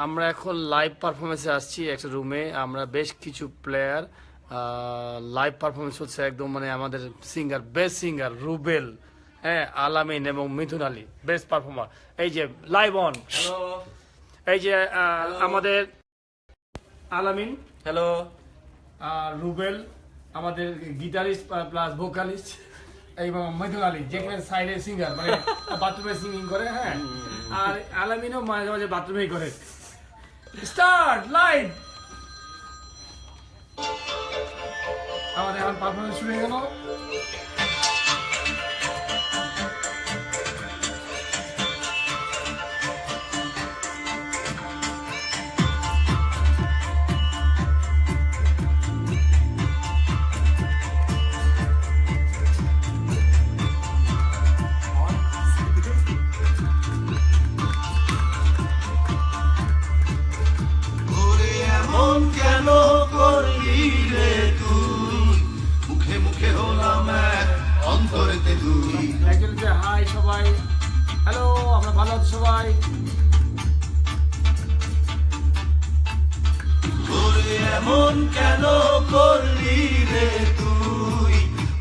আমরা এখন লাইভ পারফরমেন্সে আসছি একটা রুমে। আমরা বেশ কিছু প্লেয়ার লাইভ পারফরমেন্স হচ্ছে একদম, মানে আমাদের সিঙ্গার, বেস্ট সিঙ্গার রুবেল, হ্যাঁ, আলামিন এবং মিথুন আলী, বেস্ট পারফর্মার। এই যে লাইভ অন, এই যে আমাদের আলামিন, হ্যালো, রুবেল আমাদের গিটারিস্ট প্লাস ভোকালিস্ট, এবং মিথুন আলী যেখানে সাইডে সিঙ্গার, মানে বাথরুমে সিঙ্গিং করে, হ্যাঁ, আর আলামিনও মাঝে মাঝে বাথরুমেই করে। Start live. আমাদের এখন পারফরমেন্স শুরু হয়ে গেল। কেন করলি রে তুই, মুখে মুখে হলাম এক, অন্তরেতে দুই। একজন যে হাই সবাই, হ্যালো, আমরা ভালো আছি সবাই। ওরে এমন কেন করলি রে তুই,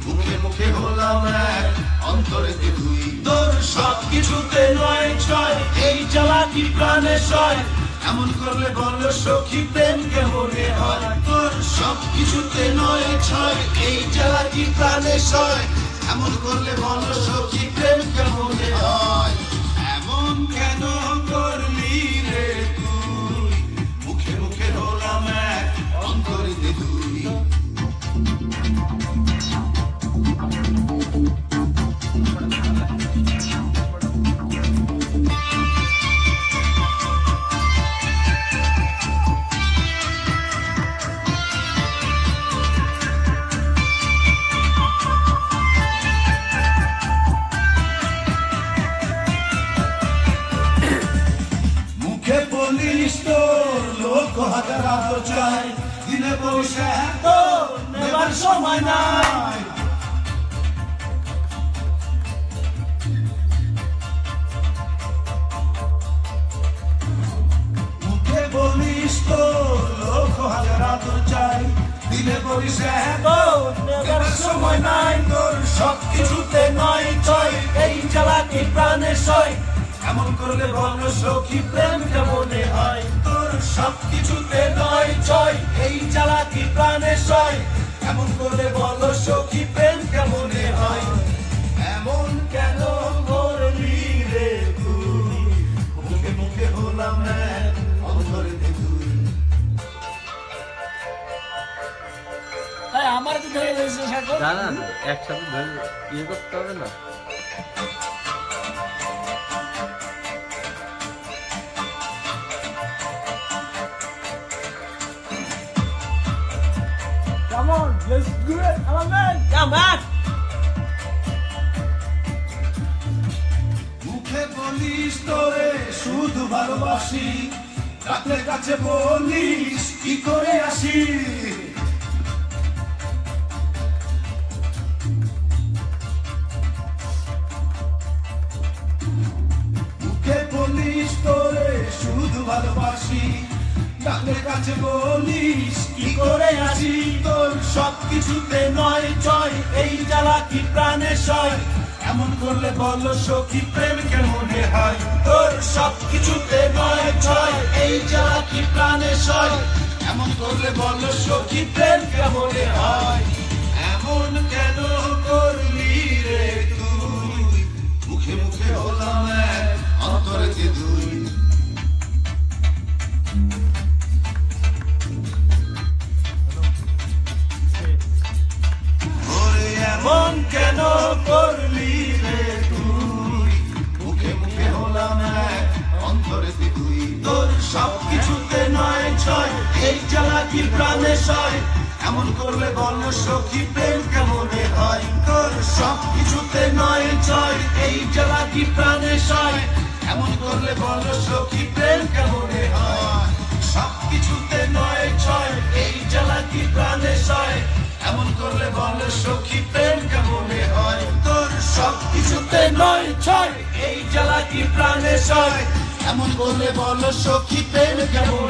মুখে মুখে হলাম এক, অন্তরেতে দুই। তোর সব কিছুতে নয় ছয়, এই জ্বালাটি প্রাণে সয়, এমন করলে বল সখী প্রেম কেমনে হয়। তোর সব কিছুতে নয় ছয়, এই জ্বালাটি প্রাণে সয়, এমন করলে বল সখী প্রেম কেমনে হয়। এমন কেন করলি রে তুই, মুখে মুখে হলাম এক, অন্তরেতে দুই। মুখে বলিস তোর লোক হাজার আলো চাই, দিনে বসে এত নেবার সময় নাই। মুখে বলিস তোর লোক হাজার আলো চাই, দিনে বসে এত নেবার সময় নাই। তোর সব কিছুতে নয় ছয়, এই জ্বালাটি প্রাণে সয়, এমন করলে বল সখী প্রেম কেমনে হয়। তোর সব কিছুতে নয় ছয়, এই জ্বালাটি প্রাণে সয়, এমন করলে বল সখী প্রেম কেমনে হয়। এমন কেন করলি রে তুই, মুখে মুখে হলাম এক, অন্তরেতে দুই। আমার তো ধরে রয়েছে না না না, একসাথে ধরে ইয়ে করতে হবে না। Come on, let's do it, Alamin. Come on. মুখে বলিস তোরে শুধু ভালোবাসি, রাতে কাছে বলিস কি করে আসি। মুখে বলিস তোরে শুধু ভালোবাসি, রাতে কাছে বলিস কি করে আসি। তোর সব কিছুতে নয় ছয়, এই জ্বালা কি প্রাণে সয়, এমন করলে বল সখী প্রেম কেমনে হয়। তোর সব কিছুতে নয় ছয়, এই জ্বালা কি প্রাণে সয়, এমন করলে বল সখী প্রেম কেমনে হয়। এমন কেন করলি রে তুই, মুখে মুখে হলাম এক, অন্তরেতে দুই। এমন কেন করলি রে তুই, মুখে মুখে হলাম এক, অন্তরেতে দুই। তোর সব কিছুতে নয় ছয়, এই জ্বালা কি প্রাণে সয়, এমন করলে বল সখী প্রেম কেমনে হয়। তোর সব কিছুতে নয় ছয়, এই জ্বালা কি প্রাণে সয়, এমন করলে বল সখী প্রেম কেমনে হয়। সব কিছুতে নয় ছয়, এই জ্বালা কি প্রাণে সয়, এমন করলে বল সখী প্রেম কেমনে হয়। তোর সব কিছুতে নয় ছয়, এই জ্বালা কি প্রাণে সয়, এমন করলে বলো সখী প্রেম কেমন